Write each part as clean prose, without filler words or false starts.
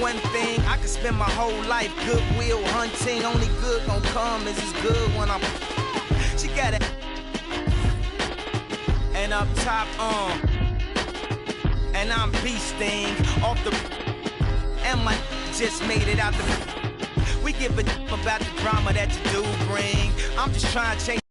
one thing, I could spend my whole life goodwill hunting. Only good gon' come is as good when I'm. She got it. And up top, and I'm beasting off the. And my just made it out the. We give a about the drama that you do bring. I'm just trying to change.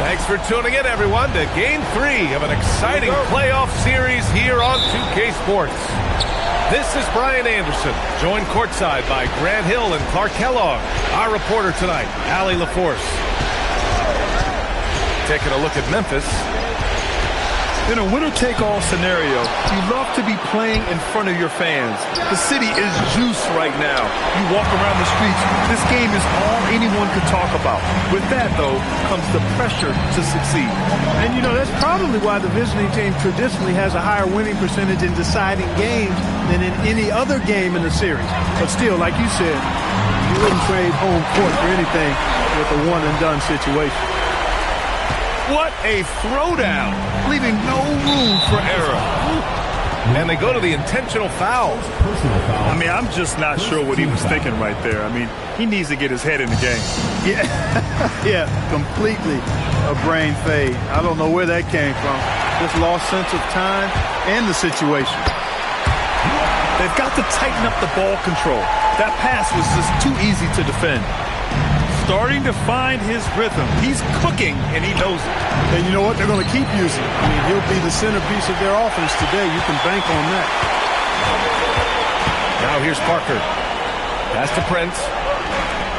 Thanks for tuning in, everyone, to Game 3 of an exciting playoff series here on 2K Sports. This is Brian Anderson, joined courtside by Grant Hill and Clark Kellogg. Our reporter tonight, Allie LaForce. Taking a look at Memphis. In a winner-take-all scenario, you love to be playing in front of your fans. The city is juiced right now. You walk around the streets, this game is all anyone could talk about. With that, though, comes the pressure to succeed. And, you know, that's probably why the visiting team traditionally has a higher winning percentage in deciding games than in any other game in the series. But still, like you said, you wouldn't trade home court for anything with a one-and-done situation. What a throwdown, leaving no room for error. And they go to the intentional foul. I mean, I'm just not sure what he was thinking right there. I mean, he needs to get his head in the game. Yeah, completely a brain fade. I don't know where that came from. Just lost sense of time and the situation. They've got to tighten up the ball control. That pass was just too easy to defend. Starting to find his rhythm. He's cooking, and he knows it. And you know what? They're going to keep using him. I mean, he'll be the centerpiece of their offense today. You can bank on that. Now here's Parker. Pass to Prince.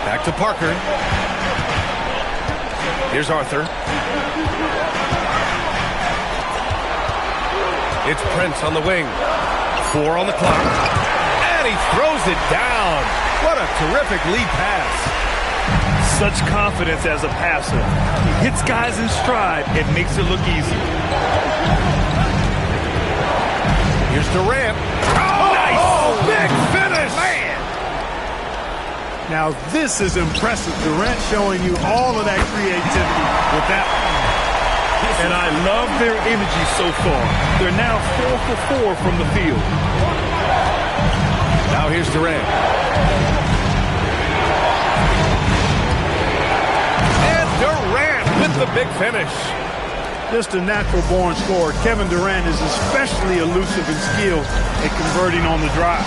Back to Parker. Here's Arthur. It's Prince on the wing. 4 on the clock. And he throws it down. What a terrific lead pass. Such confidence as a passer. He hits guys in stride and makes it look easy. Here's Durant. Oh, nice! Oh, big finish! Man! Now this is impressive. Durant showing you all of that creativity with that one. And I love their energy so far. They're now 4 for 4 from the field. Now here's Durant. With the big finish. Just a natural-born scorer. Kevin Durant is especially elusive and skilled at converting on the drive.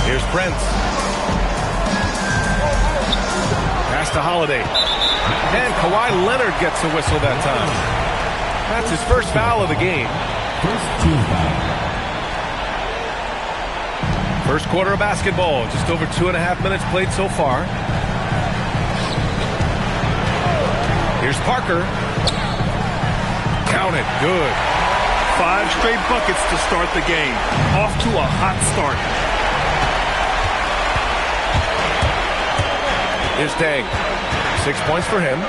Here's Prince. Pass to Holiday. And Kawhi Leonard gets a whistle that time. That's his first foul of the game. First team foul. First quarter of basketball, just over 2.5 minutes played so far. Here's Parker. Count it, good. 5 straight buckets to start the game. Off to a hot start. Here's Dang. 6 points for him.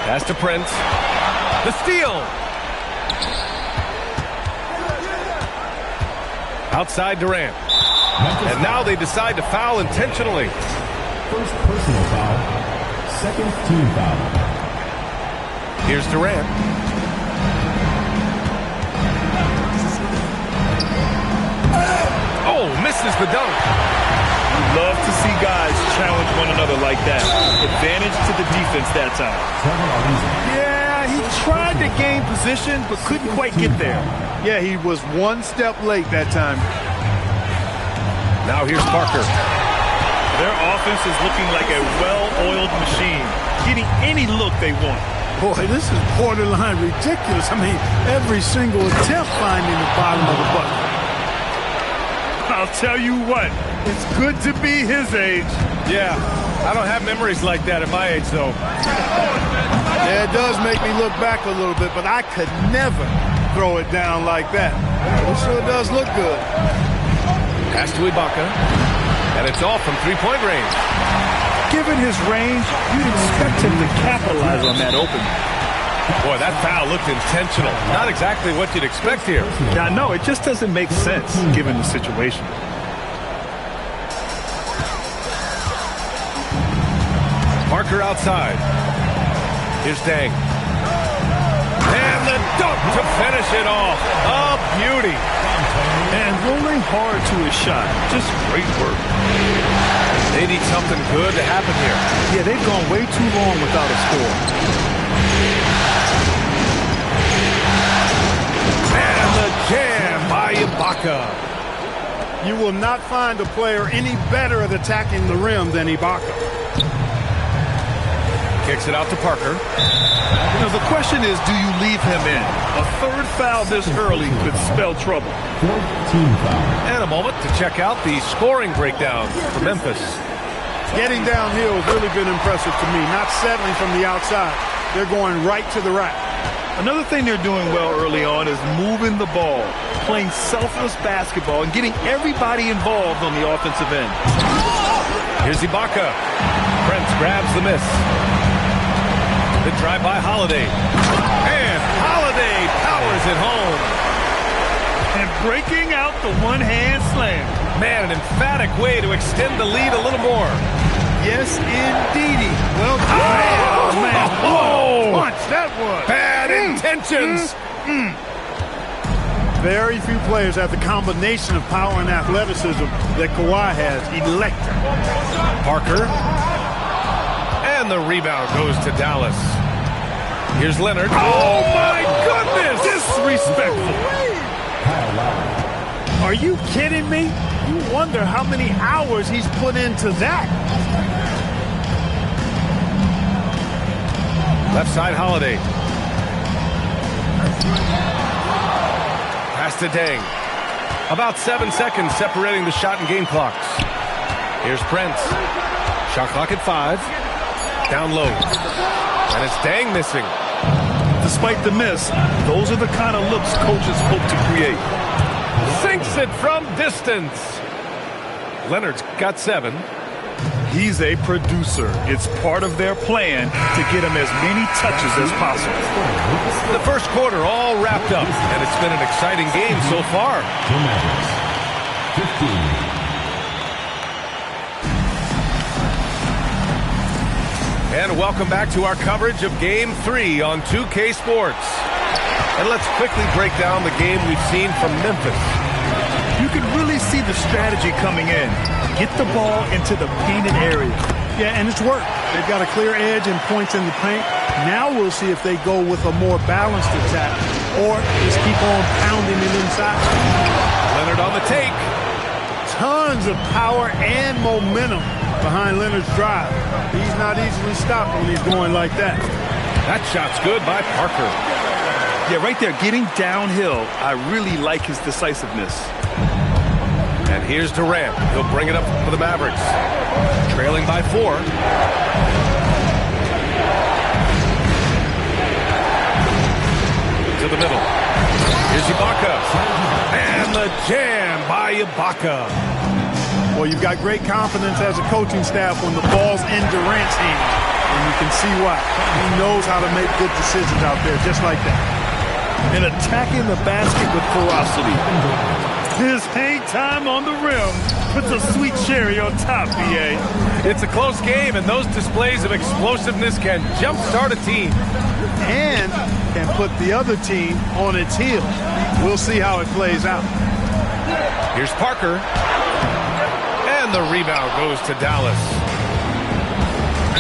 Pass to Prince. The steal. Outside Durant. And now they decide to foul intentionally. First personal foul. Second team foul. Here's Durant. Oh, misses the dunk. We love to see guys challenge one another like that. Advantage to the defense that time. Yeah, he tried to gain position, but couldn't quite get there. Yeah, he was 1 step late that time. Now here's Parker. Their offense is looking like a well-oiled machine, getting any look they want. Boy, this is borderline ridiculous. I mean, every single attempt finding the bottom of the bucket. I'll tell you what, it's good to be his age. Yeah, I don't have memories like that at my age, though. Yeah, it does make me look back a little bit, but I could never throw it down like that. It sure does look good. Pass to Ibaka, and it's all from 3-point range. Given his range, you'd expect him to capitalize on that open. Boy, that foul looked intentional. Not exactly what you'd expect here. Yeah, no, it just doesn't make sense given the situation. Parker outside. Here's Dang. And the dunk to finish it off. A beauty. And rolling hard to his shot. Just great work. They need something good to happen here. Yeah, they've gone way too long without a score. And the jam by Ibaka. You will not find a player any better at attacking the rim than Ibaka. Kicks it out to Parker. You know, the question is, do you leave him in? A third foul this early could spell trouble. Team foul. And a moment to check out the scoring breakdown for Memphis. Getting downhill has really been impressive to me. Not settling from the outside. They're going right to the rack. Another thing they're doing well early on is moving the ball, playing selfless basketball, and getting everybody involved on the offensive end. Here's Ibaka. Prince grabs the miss. The drive by Holiday. And Holiday powers it home. And breaking out the one-hand slam. Man, an emphatic way to extend the lead a little more. Yes, indeedy. Well, oh, man. Whoa. Punch, that was. Bad intentions. Very few players have the combination of power and athleticism that Kawhi has. Electric. Parker. And the rebound goes to Dallas. Here's Leonard. Oh, my goodness. Disrespectful. Are you kidding me? You wonder how many hours he's put into that. Left side, Holiday. Pass to Deng. About 7 seconds separating the shot and game clocks. Here's Prince. Shot clock at 5. Down low. And it's Deng missing. Despite the miss, those are the kind of looks coaches hope to create. Sinks it from distance. Leonard's got 7. He's a producer. It's part of their plan to get him as many touches as possible. The first quarter all wrapped up, and it's been an exciting game so far. 15. And welcome back to our coverage of Game 3 on 2K Sports. And let's quickly break down the game we've seen from Memphis. You can really see the strategy coming in. Get the ball into the painted area. Yeah, and it's worked. They've got a clear edge and points in the paint. Now we'll see if they go with a more balanced attack or just keep on pounding it inside. Leonard on the take. Tons of power and momentum behind Leonard's drive. He's not easily stopped when he's going like that. That shot's good by Parker. Yeah, right there, getting downhill. I really like his decisiveness. And here's Durant. He'll bring it up for the Mavericks. Trailing by 4. To the middle. Here's Ibaka. And the jam by Ibaka. Well, you've got great confidence as a coaching staff when the ball's in Durant's hands. And you can see why. He knows how to make good decisions out there, just like that. And attacking the basket with ferocity. His hang time on the rim puts a sweet cherry on top, BA. It's a close game, and those displays of explosiveness can jumpstart a team. And can put the other team on its heels. We'll see how it plays out. Here's Parker. And the rebound goes to Dallas.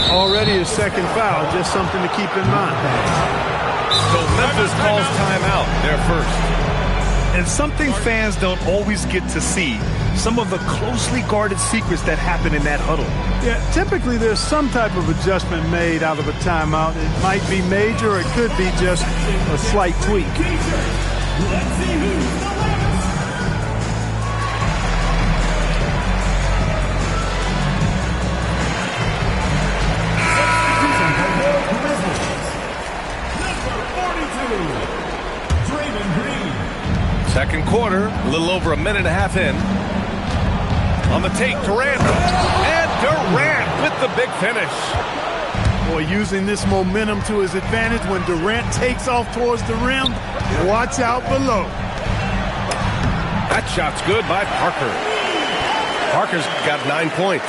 Already a second foul, just something to keep in mind. So Memphis calls timeout, their first. And something fans don't always get to see, some of the closely guarded secrets that happen in that huddle. Yeah, typically there's some type of adjustment made out of a timeout. It might be major, or it could be just a slight tweak. Second quarter, a little over a minute and a half in. On the take, Durant. And Durant with the big finish. Boy, using this momentum to his advantage when Durant takes off towards the rim. Watch out below. That shot's good by Parker. Parker's got 9 points.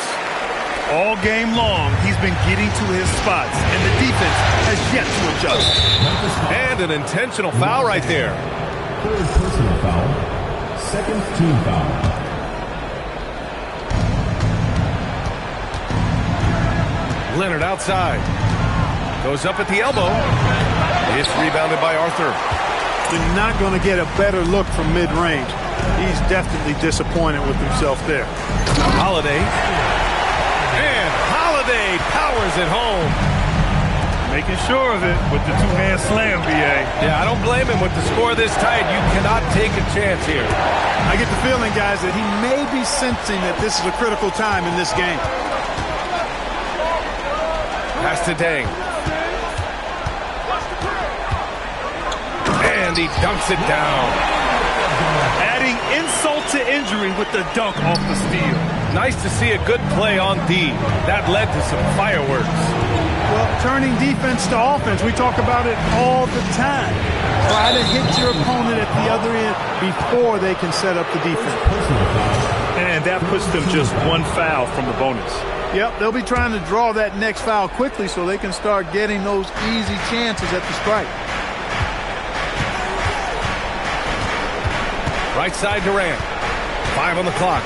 All game long, he's been getting to his spots, and the defense has yet to adjust. And an intentional foul right there. Third personal foul. Second team foul. Leonard outside. Goes up at the elbow. It's rebounded by Arthur. You're not going to get a better look from mid-range. He's definitely disappointed with himself there. Holiday. And Holiday powers it home. Making sure of it with the two-hand slam, B.A. Yeah, I don't blame him with the score this tight. You cannot take a chance here. I get the feeling, guys, that he may be sensing that this is a critical time in this game. Pass to Dang. And he dunks it down. Adding insult to injury with the dunk off the steal. Nice to see a good play on D. That led to some fireworks. Well, turning defense to offense, we talk about it all the time. Try to hit your opponent at the other end before they can set up the defense. And that puts them just one foul from the bonus. Yep, they'll be trying to draw that next foul quickly so they can start getting those easy chances at the strike. Right side Durant. 5 on the clock.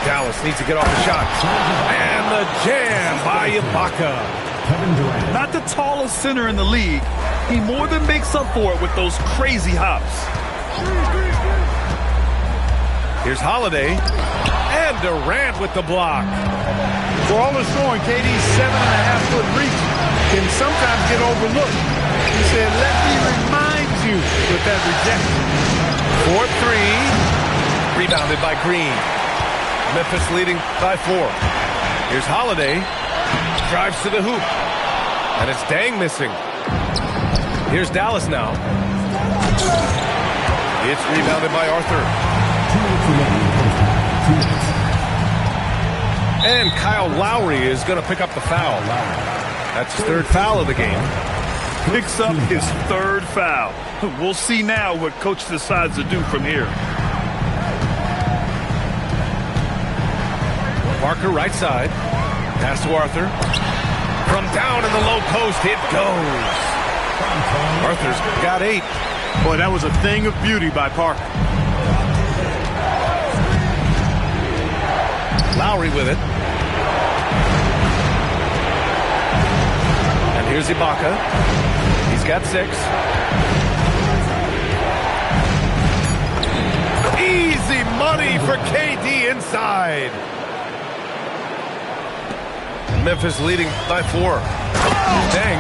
Dallas needs to get off the shot. And the jam by Ibaka. Not the tallest center in the league. He more than makes up for it with those crazy hops. Here's Holiday. And Durant with the block. For all the scoring, KD's 7.5-foot reach can sometimes get overlooked. He said, let me remind you with that rejection. 4-3. Rebounded by Green. Memphis leading by 4. Here's Holiday. Drives to the hoop. And it's Dang missing. Here's Dallas now. It's rebounded by Arthur. And Kyle Lowry is going to pick up the foul. That's his 3rd foul of the game. Picks up his 3rd foul. We'll see now what coach decides to do from here. Parker right side. Pass to Arthur. From down in the low post, it goes. Arthur's got 8. Boy, that was a thing of beauty by Parker. Lowry with it. And here's Ibaka. He's got 6. Easy money for KD inside. Memphis leading by 4. Dang.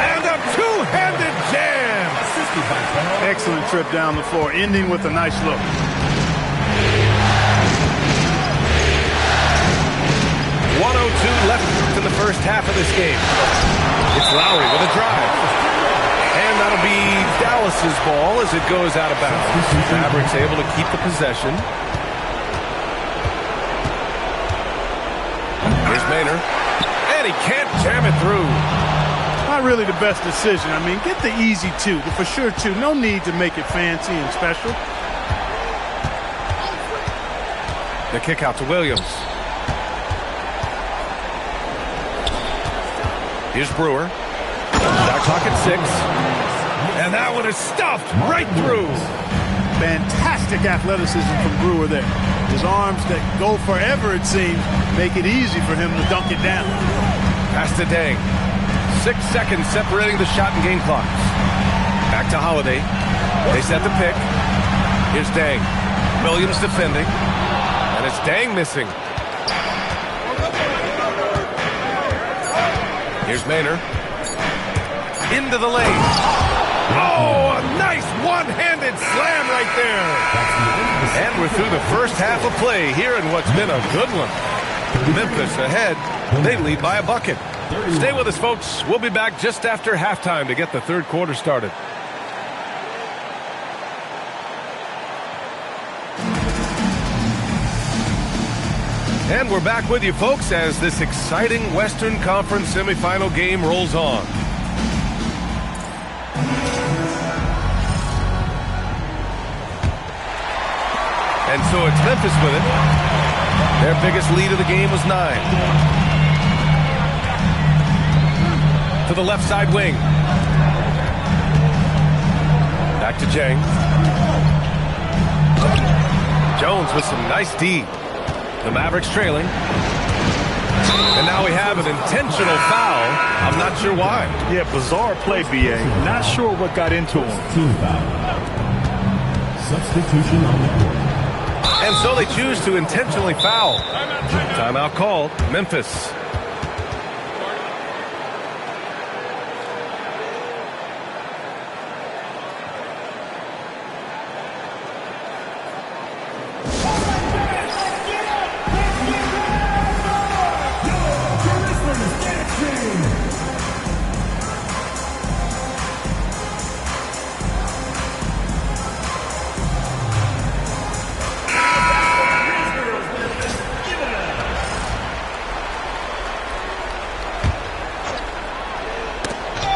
And a two-handed jam. Excellent trip down the floor, ending with a nice look. Left in the first half of this game. It's Lowry with a drive. And that'll be Dallas's ball as it goes out of bounds. Mavericks able to keep the possession. Here's Maynard. And he can't jam it through. Not really the best decision. I mean, get the easy 2, the for sure 2. No need to make it fancy and special. The kick out to Williams. Here's Brewer. Shot clock at 6. And that one is stuffed right through. Fantastic athleticism from Brewer there. His arms that go forever, it seems, make it easy for him to dunk it down. Pass to Dang. 6 seconds separating the shot and game clocks. Back to Holiday. They set the pick. Here's Dang. Williams defending. And it's Dang missing. Here's Maynard. Into the lane. Oh, a nice one-handed slam right there. And we're through the first half of play here in what's been a good one. Memphis ahead. They lead by a bucket. Stay with us, folks. We'll be back just after halftime to get the 3rd quarter started. And we're back with you, folks, as this exciting Western Conference semifinal game rolls on. And so it's Memphis with it. Their biggest lead of the game was 9. To the left side wing. Back to Jang. Jones with some nice D. The Mavericks trailing. And now we have an intentional foul. I'm not sure why. Yeah, bizarre play, B.A. Not sure what got into him. Substitution on the court. And so they choose to intentionally foul. Timeout called. Memphis.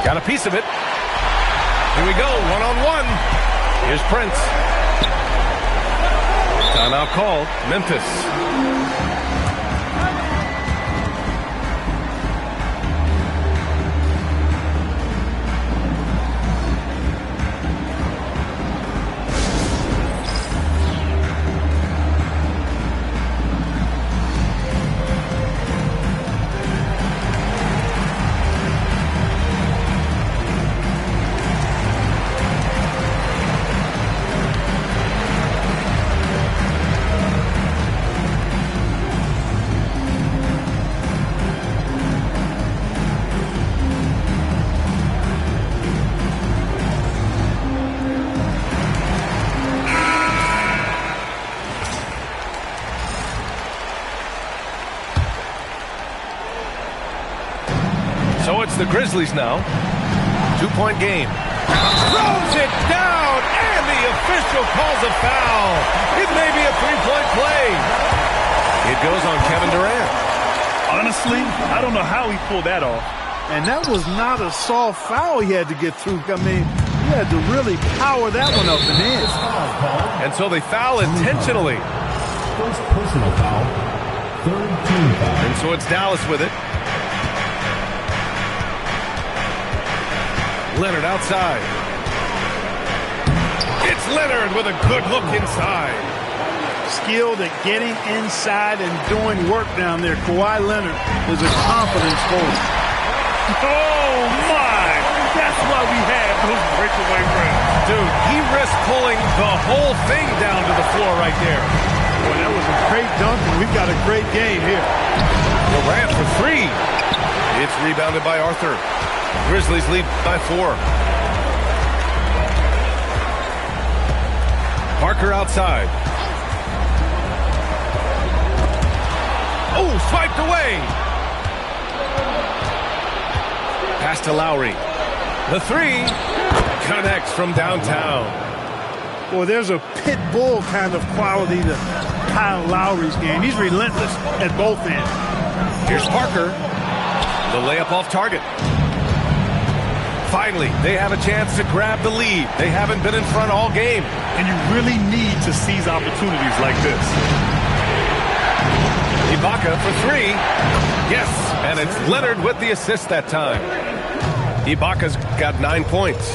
Got a piece of it. Here we go, one-on-one. Here's Prince. Timeout called. Memphis. So it's the Grizzlies now. 2-point game. Throws it down, and the official calls a foul. It may be a 3-point play. It goes on Kevin Durant. Honestly, I don't know how he pulled that off. And that was not a soft foul he had to get through. I mean, he had to really power that one up and in. And so they foul intentionally. First personal foul. Third team foul. And so it's Dallas with it. Leonard outside. It's Leonard with a good look inside. Skilled at getting inside and doing work down there. Kawhi Leonard is a confidence forward. Oh, my! That's why we have those breakaway runs. Dude, he risked pulling the whole thing down to the floor right there. Boy, that was a great dunk, and we've got a great game here. Durant for three. It's rebounded by Arthur. Grizzlies lead by 4. Parker outside. Oh, swiped away. Pass to Lowry. The three connects from downtown. Boy, there's a pit bull kind of quality to Kyle Lowry's game. He's relentless at both ends. Here's Parker. The layup off target. Finally, they have a chance to grab the lead. They haven't been in front all game. And you really need to seize opportunities like this. Ibaka for three. Yes, and it's Leonard with the assist that time. Ibaka's got 9 points.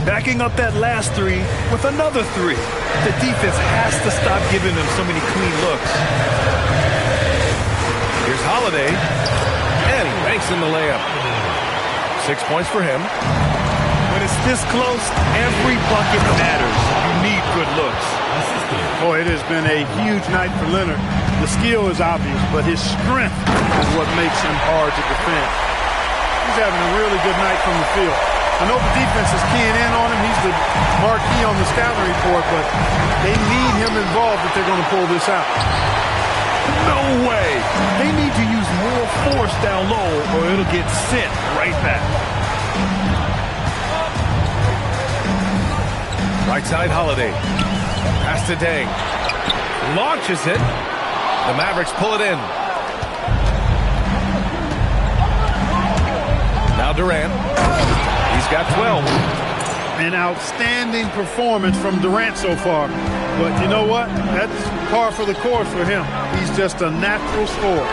Backing up that last three with another three. The defense has to stop giving them so many clean looks. Here's Holiday, and he banks in the layup. 6 points for him. When it's this close, every bucket matters. You need good looks. Boy, it has been a huge night for Leonard. The skill is obvious, but his strength is what makes him hard to defend. He's having a really good night from the field. I know the defense is keying in on him. He's the marquee on the scouting report, but they need him involved if they're going to pull this out. No way. They need to use more force down low or it'll get sent right back. Right side, Holiday. Pass to Deng. Launches it. The Mavericks pull it in. Now Durant. He's got 12. An outstanding performance from Durant so far. But you know what? That's par for the course for him. He's just a natural scorer.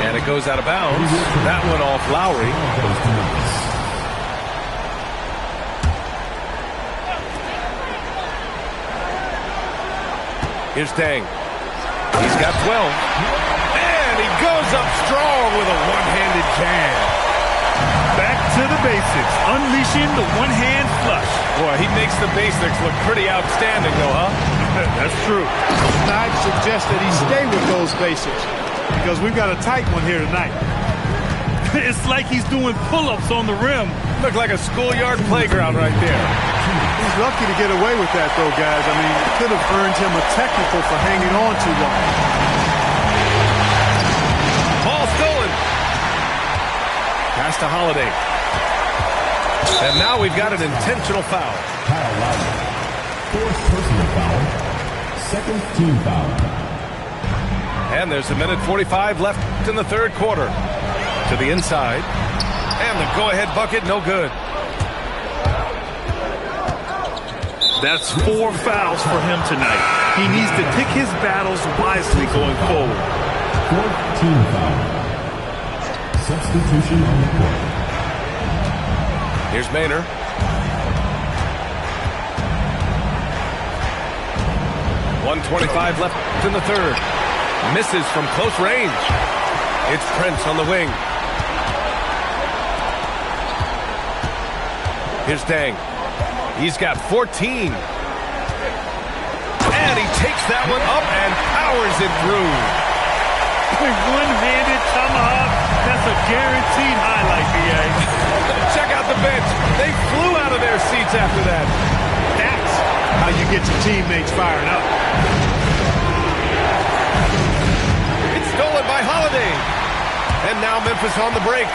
And it goes out of bounds. That one off Lowry. Here's Deng. He's got 12. And he goes up strong with a one-handed jam. Back to the basics, unleashing the one-hand flush. Boy, he makes the basics look pretty outstanding, though, huh? That's true. I'd suggest that he stay with those basics because we've got a tight one here tonight. It's like he's doing pull-ups on the rim. Looked like a schoolyard playground right there. He's lucky to get away with that, though, guys. I mean, it could have earned him a technical for hanging on too long. Ball stolen. Pass to Holiday. And now we've got an intentional foul. Kyle Lowry. Fourth personal foul. Second team foul. And there's 1:45 left in the third quarter. To the inside. And the go-ahead bucket, no good. That's 4 fouls for him tonight. He needs to pick his battles wisely going forward. Fourth team foul. Substitution on the court. Here's Maynard. .125 left in the third. Misses from close range. It's Prince on the wing. Here's Dang. He's got 14. And he takes that one up and powers it through. With one-handed tomahawk, that's a guaranteed highlight, B.A. Check out the bench. They flew out of their seats after that. That's how you get your teammates fired up. It's stolen by Holiday. And now Memphis on the break.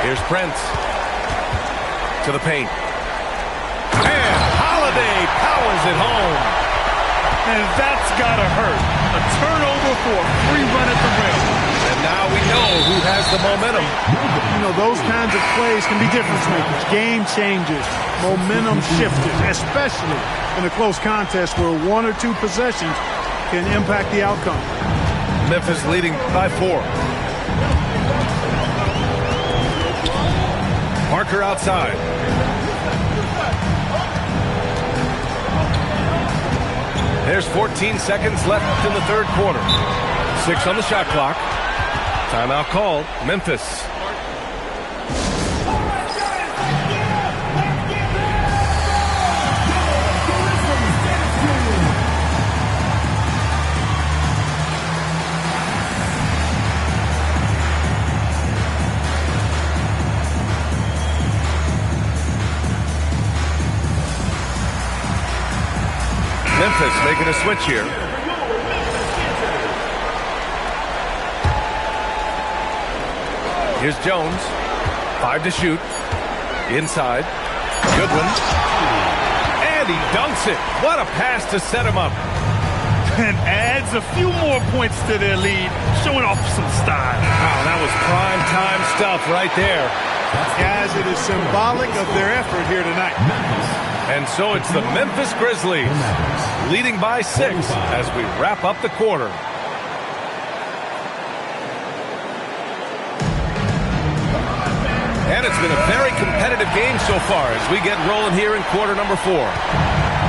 Here's Prince. To the paint. And Holiday powers it home. And that's gotta hurt. A turnover for a free run at the rim. And now we know who has the momentum. You know, those kinds of plays can be difference makers, game changers, momentum shifters, especially in a close contest where 1 or 2 possessions can impact the outcome. Memphis leading by 4. Parker outside. There's 14 seconds left in the third quarter. 6 on the shot clock. Timeout called. Memphis. Memphis making a switch here. Here's Jones. 5 to shoot. Inside. Good one. And he dunks it. What a pass to set him up. And adds a few more points to their lead, showing off some style. Wow, that was prime time stuff right there. Guys, it is symbolic of their effort here tonight. And so it's the Memphis Grizzlies leading by 6 as we wrap up the quarter. And it's been a very competitive game so far as we get rolling here in quarter number 4.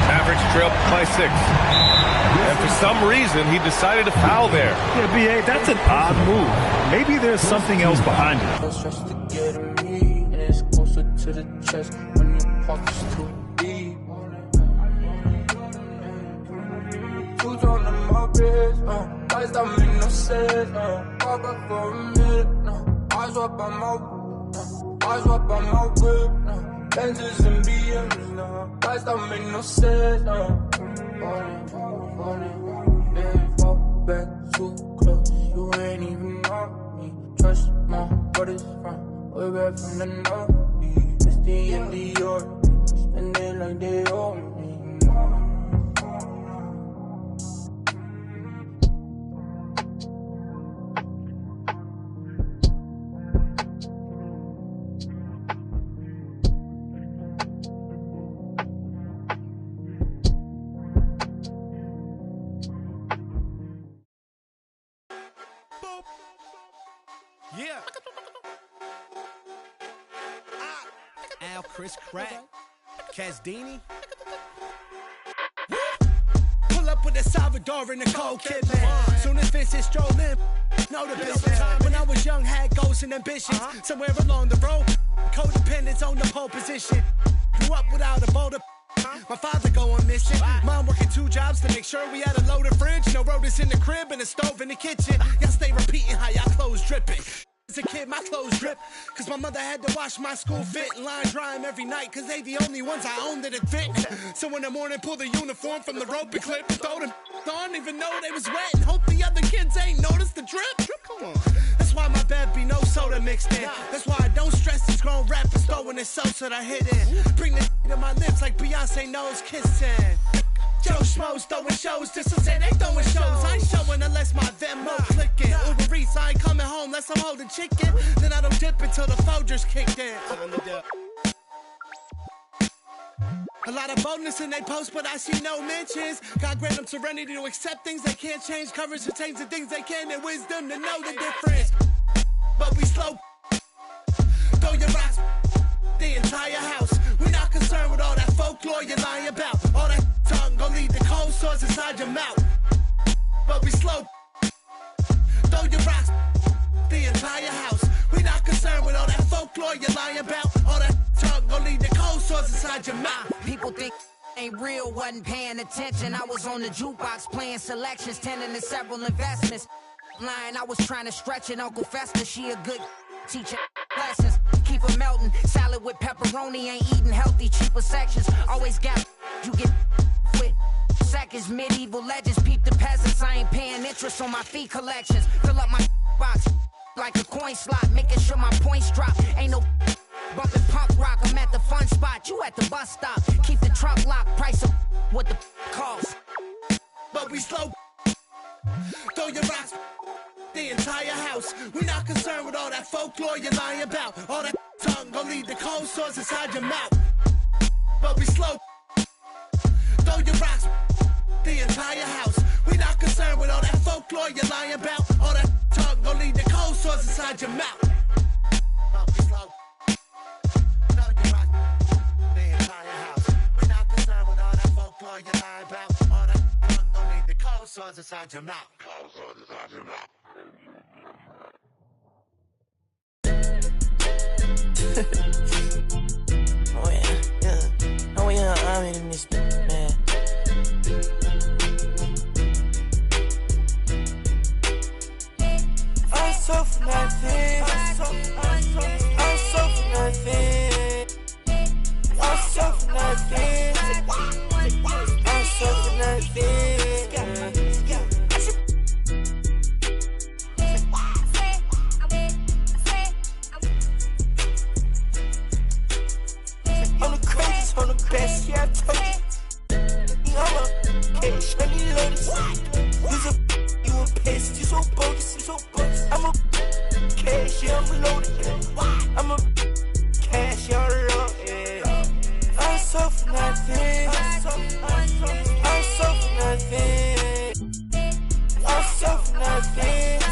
Mavericks trail by 6. And for some reason, he decided to foul there. Yeah, B.A., that's an odd move. Maybe there's something else behind it. Eyes up on my whip, Benzes and BMs now. Guys that make no sense now. Falling, baby, fall back too close. You ain't even know me. Trust my brothers from way back from the north. It's the end of your spending like they owe me. Yeah. Al, Chris Crack, Casdini. Pull up with a Salvador and Nicole Kidman. Soon as Vince is strolling, know the business. When I was young, had goals and ambitions. Somewhere along the road, codependence on the pole position. Grew up without a boulder. My father going missing. Mom working 2 jobs to make sure we had a loaded fridge. No rotors in the crib and a stove in the kitchen. Y'all stay repeating how y'all clothes dripping. As a kid, my clothes drip, cause my mother had to wash my school fit and line dry them every night, cause they the only ones I owned that it fit. So in the morning, pull the uniform from the rope and clip and throw them on, even though they was wet, and hope the other kids ain't noticed the drip. Come on. That's why my bed be no soda mixed in. That's why I don't stress these grown rappers throwing it so that I hit in. Bring the to my lips like Beyonce knows kissing. Joe Schmoes throwing shows, just to say they throwing shows. I ain't showing unless my Venmo clicking. Uber Eats, I ain't coming home unless I'm holding chicken. Then I don't dip until the Folgers kicked in. A lot of boldness in they post, but I see no mentions. God grant them serenity to accept things they can't change. Courage to change the things they can, and wisdom to know the difference. But we slow. Throw your rocks, the entire house. We're not concerned with all that folklore you're lying about. All that tongue gon' lead the cold sores inside your mouth. But we slow. Throw your rocks, the entire house. We're not concerned with all that folklore you're lying about. All that tongue gon' lead the cold sores inside your mouth. People think ain't real, wasn't paying attention. I was on the jukebox playing selections, tending to several investments. Lying, I was trying to stretch it. Uncle Fester, she a good teacher. Lessons, keep her melting. Salad with pepperoni, ain't eating healthy, cheaper sections. Always got you get with seconds. Medieval legends, peep the peasants. I ain't paying interest on my fee collections. Fill up my box like a coin slot, making sure my points drop. Ain't no bumping punk rock. I'm at the fun spot, you at the bus stop. Keep the truck locked, price of what the cost. But we slow. Throw your rocks, the entire house. We're not concerned with all that folklore you're lying about. All that tongue gon' lead the cold sores inside your mouth. But we slow. Throw your rocks, the entire house. We're not concerned with all that folklore you're lying about. All that tongue gon' lead the cold sores inside your mouth. But we slow. Throw your rocks, the entire house. We're not concerned with all that folklore you're lying about. All that tongue gon' lead the cold sores inside your mouth. Cold sores inside your mouth. Oh yeah. Oh yeah, I'm in this man. I'm so for nothing. I'm so for nothing. I'm so for nothing. I'm so for nothing. On the best, yeah, I told you. I'm a cash, I need lotus. You a pest, you so bogus, you so bogus. I'm a cash, yeah, I'm loaded. I'm a cash, yeah, I'm loaded. I'm so for nothing. I'm so for nothing. I'm so for nothing. I'm so for nothing.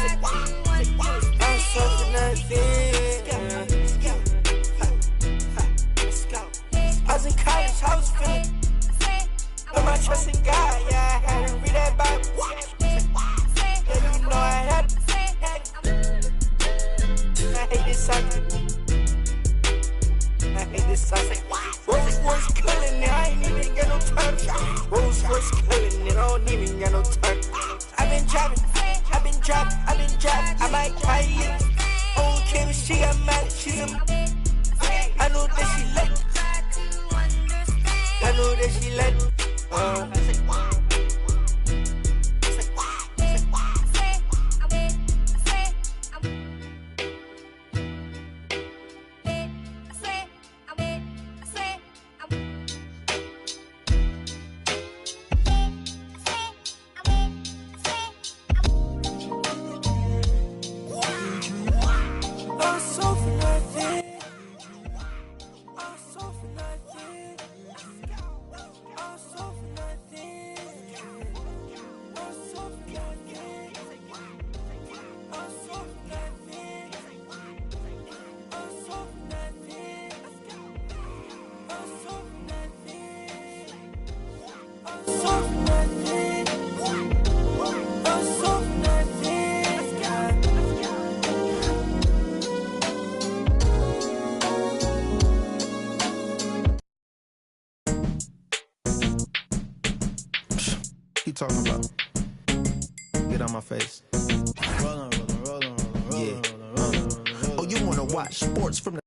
I was in college, I was feeling. Put my trust in God, yeah, I had to read that Bible. Yeah, you know I had to. I hate this song. I hate this song. Rolls Royce killing it, I ain't even got no time. Rolls Royce killing it, I don't even got no time. I've been driving, I might try it. I don't care if she got mad, she's a. I know that she like. I know that she let I'm so talking about? Get on my face. Yeah. Oh, you wanna watch sports from the...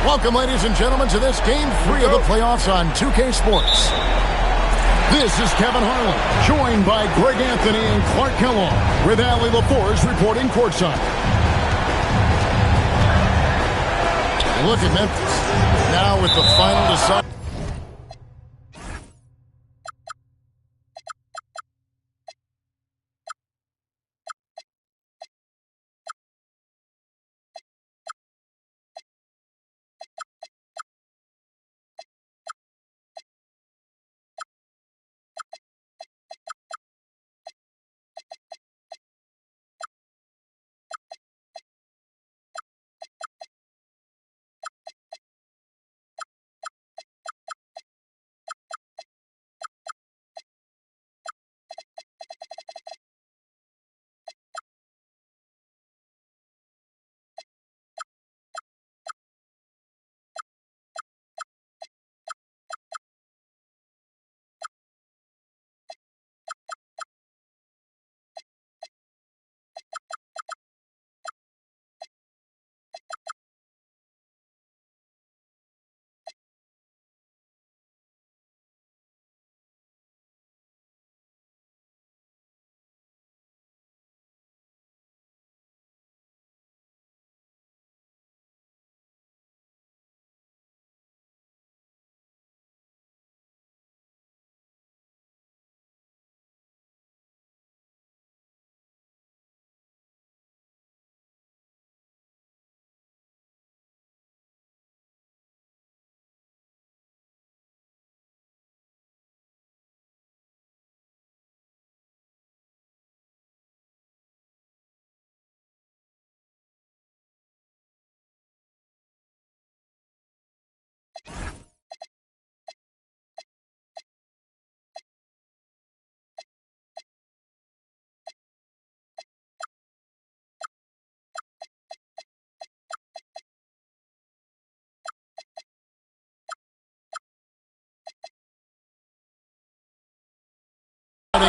Welcome, ladies and gentlemen, to this Game 3 of the playoffs on 2K Sports. This is Kevin Harlan, joined by Greg Anthony and Clark Kellogg, with Allie LaForge reporting courtside. Look at Memphis, now with the final decide.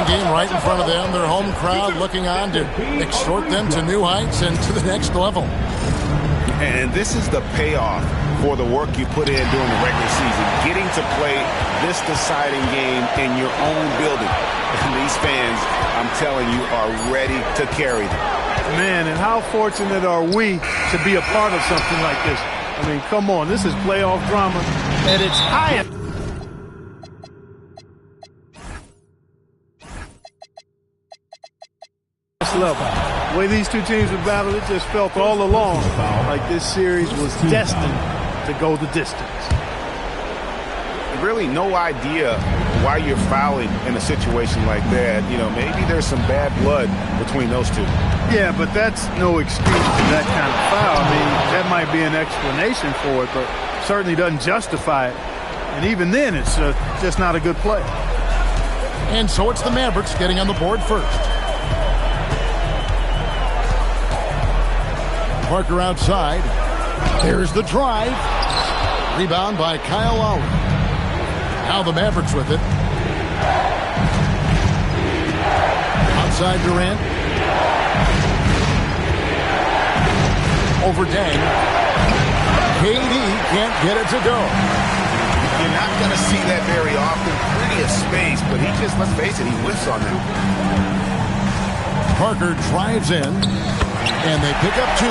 Game right in front of them, their home crowd looking on to extort them to new heights and to the next level. And this is the payoff for the work you put in during the regular season, getting to play this deciding game in your own building. And these fans, I'm telling you, are ready to carry them. Man, and how fortunate are we to be a part of something like this? I mean, come on, this is playoff drama at its highest. Level. The way these two teams would battle, it just felt all along like this series was destined to go the distance. Really no idea why you're fouling in a situation like that. You know, maybe there's some bad blood between those two. Yeah, but that's no excuse for that kind of foul. I mean, that might be an explanation for it, but certainly doesn't justify it. And even then, it's just not a good play. And so it's the Mavericks getting on the board first. Parker outside. There's the drive. Rebound by Kyle Lowry. Now the Mavericks with it. Outside Durant. Over Dang. KD can't get it to go. You're not going to see that very often. Plenty of space, but he just, let's face it, he whiffs on that. Parker drives in, and they pick up 2.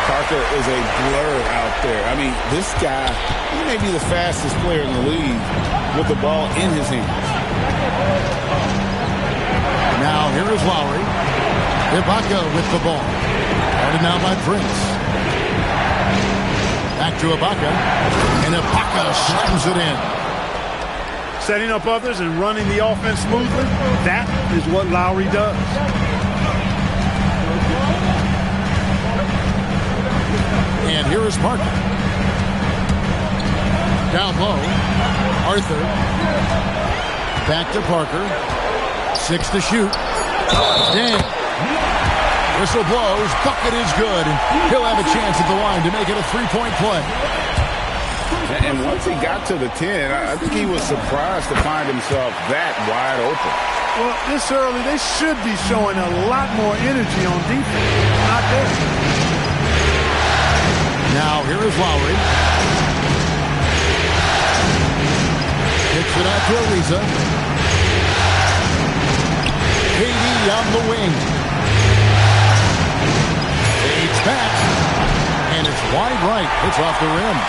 Parker is a blur out there. I mean, this guy, he may be the fastest player in the league with the ball in his hands. Now here is Lowry. Ibaka with the ball. Guarded now by Prince. Back to Ibaka. And Ibaka slams it in. Setting up others and running the offense smoothly, that is what Lowry does. And here is Parker. Down low. Arthur. Back to Parker. 6 to shoot. Damn. Whistle blows. Bucket is good. And he'll have a chance at the line to make it a 3-point play. And once he got to the 10, I think he was surprised to find himself that wide open. Well, this early, they should be showing a lot more energy on defense. Not there. Now here is Lowry. Kicks it out to Ariza. KD on the wing. Fades back. And it's wide right. It's off the rim.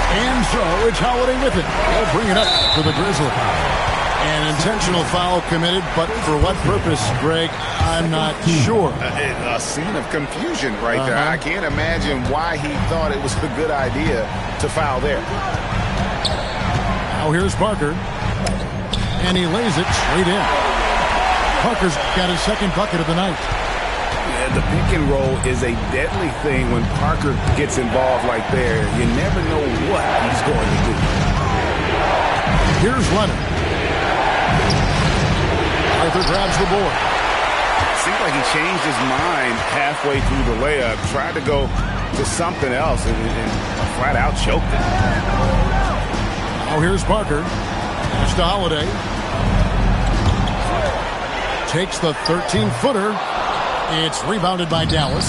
And so it's Holiday with it. They'll bring it up for the Grizzlies. An intentional foul committed, but for what purpose, Greg? I'm not sure. A scene of confusion right there. I can't imagine why he thought it was a good idea to foul there. Now here's Parker. And he lays it straight in. Parker's got his second bucket of the night. Yeah, the pick and roll is a deadly thing when Parker gets involved like there. You never know what he's going to do. Here's Leonard. Arthur grabs the board. Seems like he changed his mind halfway through the layup, tried to go to something else, and flat out choked it. Now here's Parker. Pass to Holiday. Takes the 13-footer. It's rebounded by Dallas.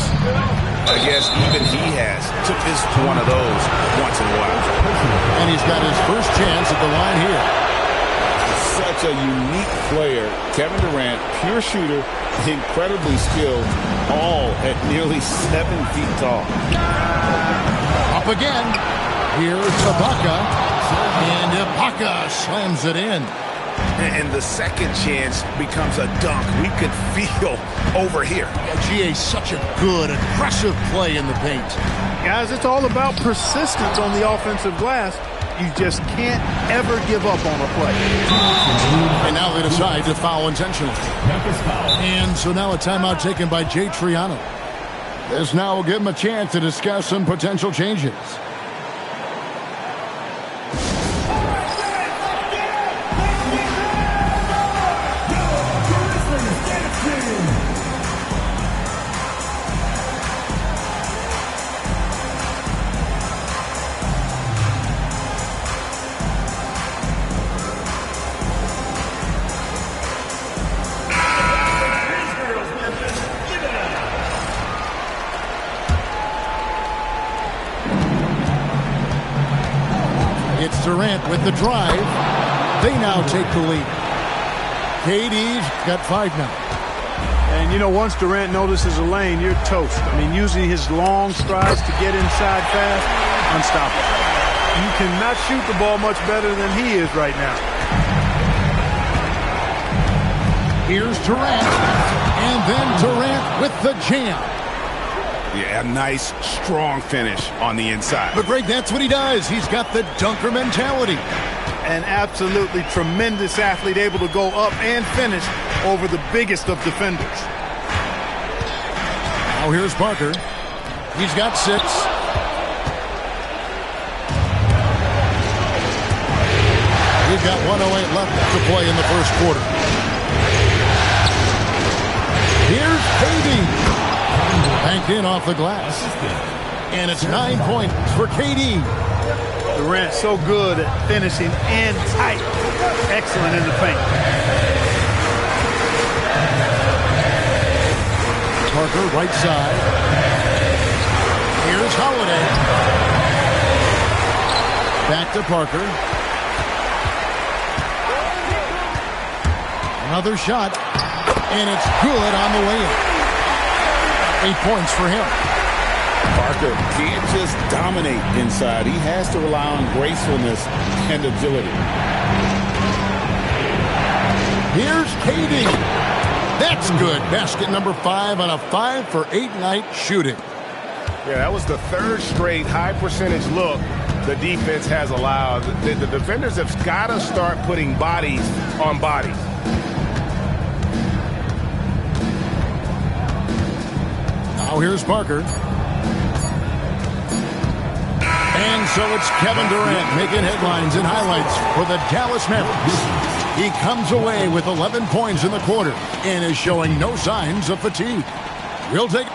I guess even he has to miss one of those once in a while. And he's got his first chance at the line here. Such a unique player. Kevin Durant, pure shooter, incredibly skilled, all at nearly 7 feet tall. Up again. Here's Ibaka. And Ibaka slams it in. And the second chance becomes a dunk. We could feel over here. GA, such a good, aggressive play in the paint. Guys, it's all about persistence on the offensive glass. You just can't ever give up on a play. And now they decide to foul intentionally. And so now a timeout taken by Jay Triano. This now will give him a chance to discuss some potential changes. Durant with the drive. They now take the lead. KD's got 5 now. And, you know, once Durant notices a lane, you're toast. I mean, using his long strides to get inside fast, unstoppable. You cannot shoot the ball much better than he is right now. Here's Durant. And then Durant with the jam. Yeah, a nice, strong finish on the inside. But, Greg, that's what he does. He's got the dunker mentality. An absolutely tremendous athlete, able to go up and finish over the biggest of defenders. Now here's Parker. He's got 6. We've got 1:08 left to play in the first quarter. Here's KD. Banked in off the glass. And it's 9 points for KD. Durant so good at finishing and tight. Excellent in the paint. Parker, right side. Here's Holiday. Back to Parker. Another shot. And it's good on the way in. 8 points for him. Parker can't just dominate inside. He has to rely on gracefulness and agility. Here's KD. That's good. Basket number 5 on a 5 for 8 night shooting. Yeah, that was the 3rd straight high percentage look the defense has allowed. The defenders have got to start putting bodies on bodies. Now here's Parker. And so it's Kevin Durant making headlines and highlights for the Dallas Mavericks. He comes away with 11 points in the quarter and is showing no signs of fatigue. We'll take